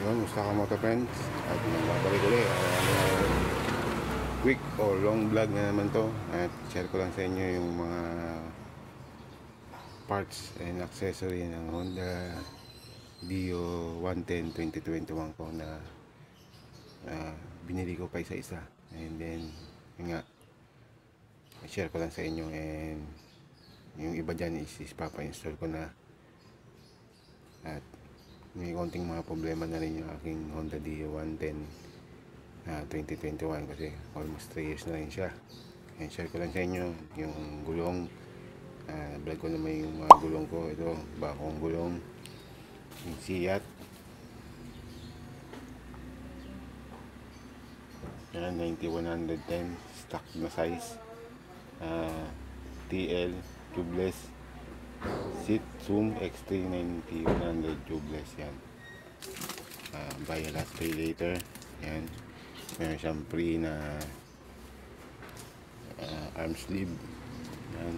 Yun, musta ka moto friends? At nagbabalik ulit. Quick or long vlog na naman to. At share ko lang sa inyo yung mga parts and accessory ng Honda Dio 110 2021 ko na binili ko pa isa-isa. And then, yun nga, share ko lang sa inyo. And yung iba dyan is papa-install ko na. At may konting mga problema na rin yung aking Honda Dio 110 2021 kasi almost 3 years na rin siya. And share ko lang sa inyo yung gulong. Vlog ko naman yung mga gulong ko. Ito, bakong gulong, yung Seat. Yan, 90-110 stock na size. TL tubeless seat Zoom X3 90-100 tubeless. Yan, buy a last pay later. Yan, meron siyang free na arm sleeve. Yan.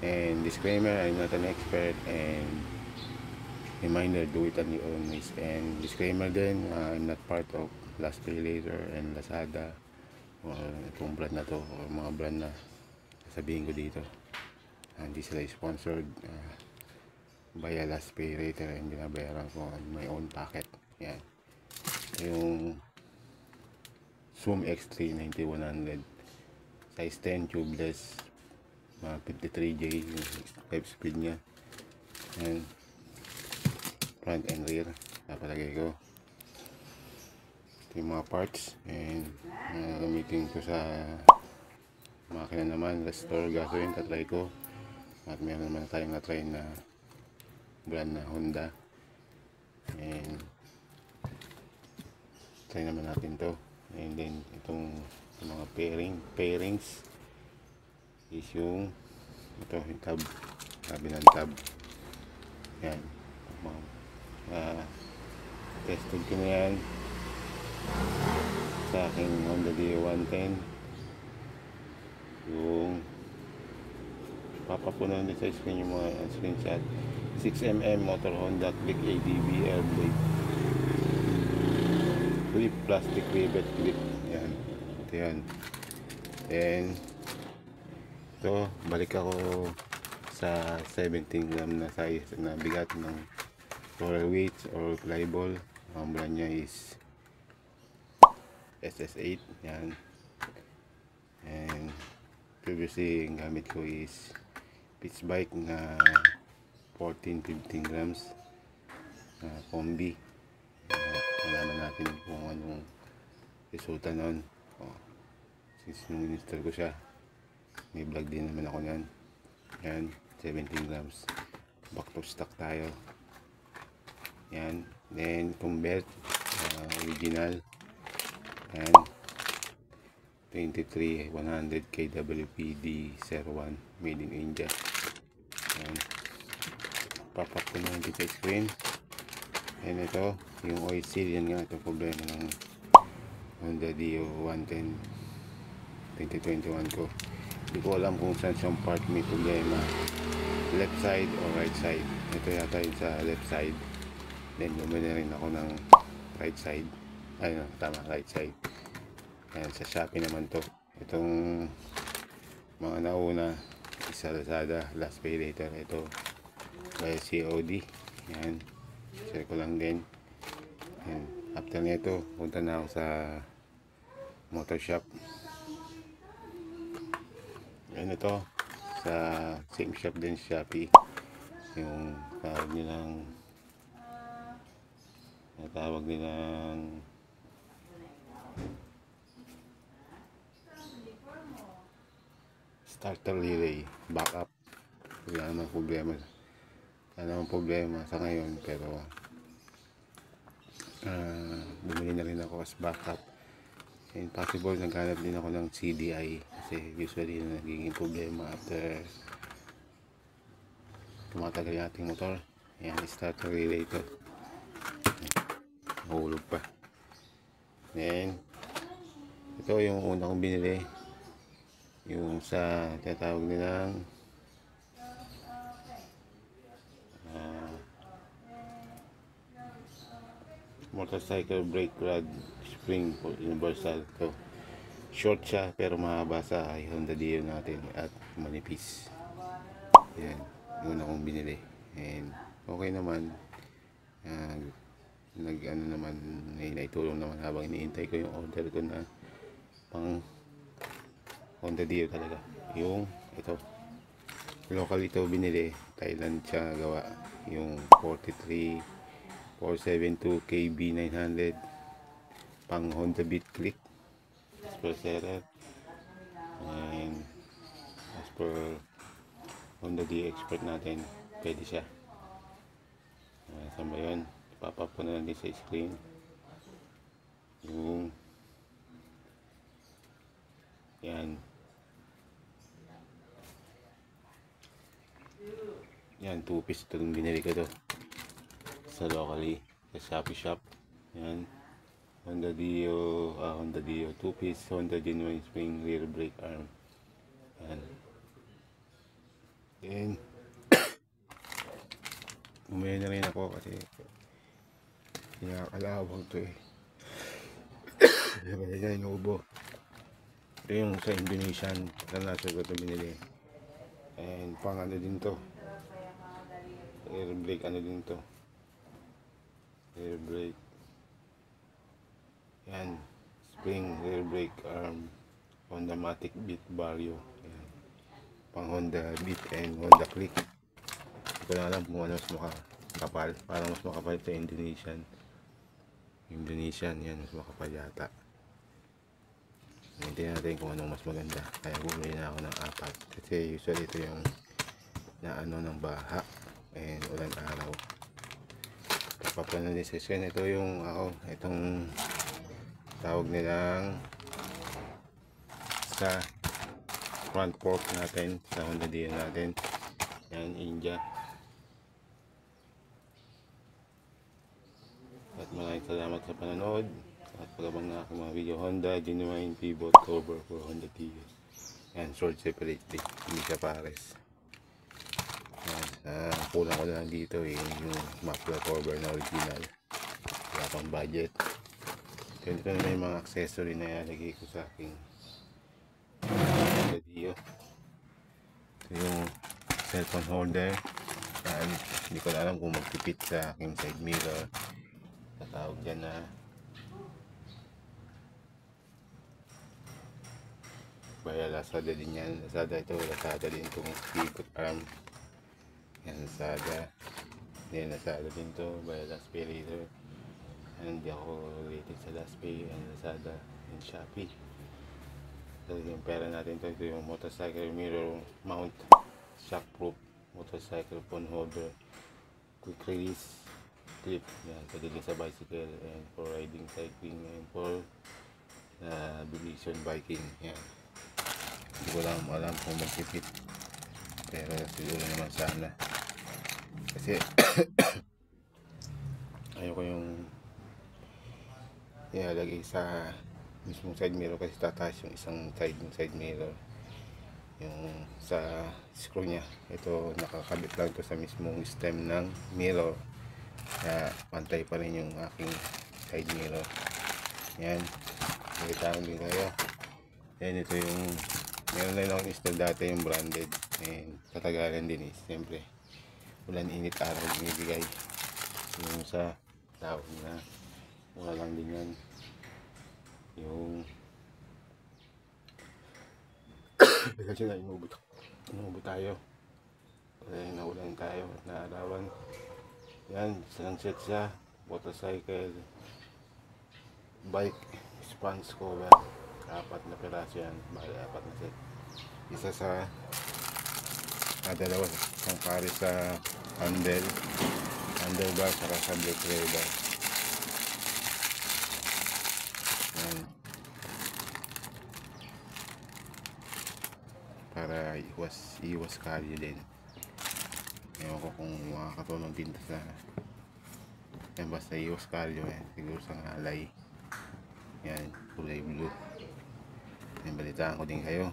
And disclaimer, I'm not an expert, and reminder, do it on your own risk. And disclaimer din, I'm not part of Last Pay Later and Lazada or itong brand na to or mga brand na sabihin ko dito. Hindi sila sponsored by a Last Pay Later, and binabayaran ko on my own pocket. Yan, yung Zoom X3 90-100 size 10 tubeless, 53J yung 5 speed nya. And front and rear napalagay ko. Ito yung mga parts, and gamitin ko sa makina naman. Restore gasoline, tatry ko. At meron naman tayong na-try na brand na Honda, and try naman natin to. And then itong mga pairings is yung ito, yung tab, kabilang tab. Yan, tested ko na yan sa aking Honda Dio 110. Yung papapunan din sa screen yung mga screenshot. 6mm motor Honda click ADB air blade clip, plastic rivet clip. Yan, ito yan. And ito, balik ako sa 17 gram na size na bigat ng roller weights or flyball. Ang brand nya is SS8. Yan. And previously yung gamit ko is pitch bike na 14-15 grams combi. Malaman natin kung anong resulta nun. Since nung in-install ko siya, may vlog din naman ako nyan. Yan, 17 grams. Back to stock tayo. Yan. Then itong belt, original. Yan, 23-100 KWPD 01 made in India. Yan, pop-up ko naman dito sa screen. And ito, yung oil seal. Yan nga, itong problema ng Honda Dio 110 2021 ko. Hindi ko alam kung saan siyang part may problema, left side or right side. Ito yata yung sa left side. Then bumili rin ako ng right side. Ay no, tama, right side. Ayan, sa Shopee naman to. Itong mga nauna isa Lazada, Last Pay Later. Ito by COD. Yan, share ko lang din. Yan. After nito, punta na ako sa motor shop. Yan, ito sa same shop din, Shopee. Yung tawag nilang starter relay backup. Wala namang problema sa ngayon, pero bumili na rin ako as backup. And possible naghanap din ako ng CDI kasi usually nagiging problema after tumatagal yung ating motor. Ayan, starter relay ito. Mahulog pa. Then ito yung una kong binili, yung sa tinatawag nilang motorcycle brake rod spring universal to. Short siya pero mahaba sa Honda Dio natin at manipis. Yan, yung una kong binili. And okay naman. Nag-ano naman, naitulong naman habang iniintay ko yung order ko na pang Honda Dio talaga. Yung ito. Local ito binili. Thailand siya gawa. Yung 43472 KB 900 pang Honda Beat Click. As per seller. And as per Honda D expert natin, pwede siya. Saan ba yun? Ipapap ko na lang din sa screen yung yan 2 piece ito yung binili ko to sa locally sa Shopee shop. Yan Honda Dio 2 piece Honda genuine spring rear brake arm. Yan. Then umaya na rin ako kasi kinakalawang to eh. Diba yan yung ubo. Ito yung sa Indonesian nasa ko ito binili. And pang ano din to, rear brake ano din to, rear brake. Yan, spring rear brake arm Honda Matic Beat Vario. Yan. Pang Honda Beat and Honda Click. Hindi ko na alam kung ano mas makapal. Parang mas makapal ito Indonesian. Yan mas makapal yata. Hintayin natin kung anong mas maganda. Kaya bumili na ako ng 4 kasi usually ito yung na ano ng baha and ulan araw. Papapano din sa screen. Ito yung itong tawag nilang sa front fork natin sa Honda Dio natin. Yan, India. At maraming salamat sa panonood at pagabang na aking mga video. Honda genuine pivot cover for Honda Dio. Yan, short separately, hindi siya pares. Yan, kulang ko na lang dito yung muffler cover na original. Wala pang budget. Ito na yung mga accessory na ilalagay ko sa aking Honda Dio. Ito yung cellphone holder. Yan, hindi ko na alam kung magpipit sa aking side mirror. Tatawag dyan na Baya Lazada din yan. Lazada ito. Lazada din itong pivot arm. Yan, Lazada. Yan, Lazada din ito. Baya Laspirator. Hindi ako related sa Laspay and Lazada and Shopee. So yung pera natin ito yung motorcycle mirror mount, shockproof, motorcycle phone holder, quick release clip. Yan, pwede din sa bicycle and for riding, cycling and for aviation biking. Yan. Hindi ko lang alam kung magpipit pero siguro naman sana kasi ayoko yung ilalagay sa mismong side mirror kasi tataas yung isang side mirror yung sa screw nya. Ito nakakabit lang ito sa mismong stem ng mirror kaya pantay pa rin yung aking side mirror. Yan, nalitaan din kayo. Yan, ito yung meron na lang install dati yung branded and tatagalan din siyempre ulan init araw binibigay yung sa tao na wala lang din yan yung kasi na inuubot tayo kasi naulan tayo at naarawan. Yan, isang set siya motorcycle bike sponge cover, 4 na piraso yan, bali 4 na set. Isa sa dalawa isang pare sa handlebar saka sa brake lever. Yan, para iwas kalye din. Ewan ko kung makakatulong din sa yan, basta iwas kalye yan, siguro sa alay. Yan, kulay blue. Yan, balitaan ko din kayo.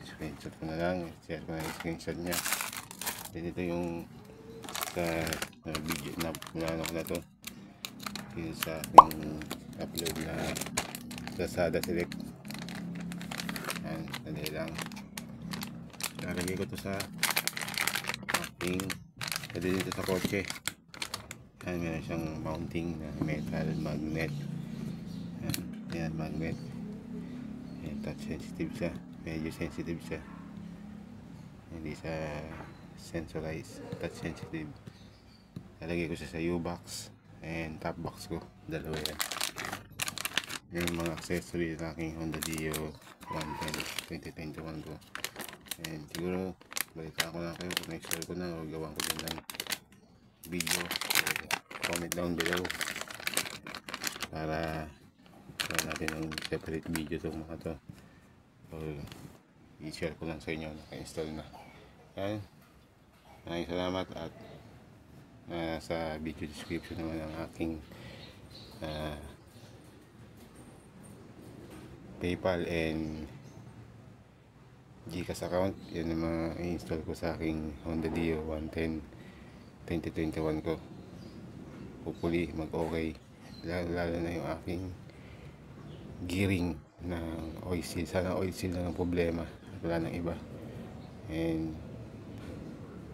Screenshot ko na lang, share ko na yung screenshot nya. Then ito yung sa video na ano ko na to dito sa aking upload na Lazada Select. Yan, dali lang. Lalagay ko to sa aking dito sa kotse. Yan, meron siyang mounting na metal magnet. Yan, magnet. Yan, touch sensitive siya. Medyo sensitive siya. Hindi sa sensorized, touch sensitive. Lalagay ko siya sa U-box and top box ko. Dalawa yan. Yung mga accessory sa aking Honda Dio 110 2021 ko. And siguro balikan ko na kayo kung na-install ko na o gawan ko din ng video. Comment down below para gawin natin ng separate video itong mga to, o i-share ko lang sa inyo naka-install na. Yan, maraming salamat. At sa video description naman ang aking PayPal and Gcash account. Yan ang mga i-install ko sa aking Honda Dio 110 2021 ko. Hopefully mag-okay, lalo na yung aking gearing ng oil seal. Sana oil seal lang ang problema, wala nang iba. And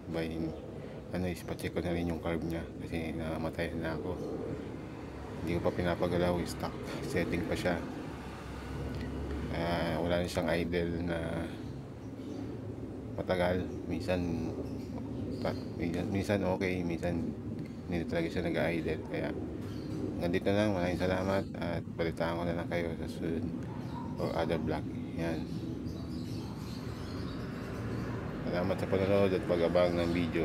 by is pa-check ko na rin yung carb nya kasi namatay na ako. Hindi ko pa pinapagalaw, stock setting pa siya. Wala na siyang idle na matagal. Minsan okay, minsan hindi talaga siya nag-idle. Kaya nandito na lang. Maraming salamat at balitaan ko na lang kayo sa sunod or other vlog. Yan, salamat sa panonood at pag-abang ng video.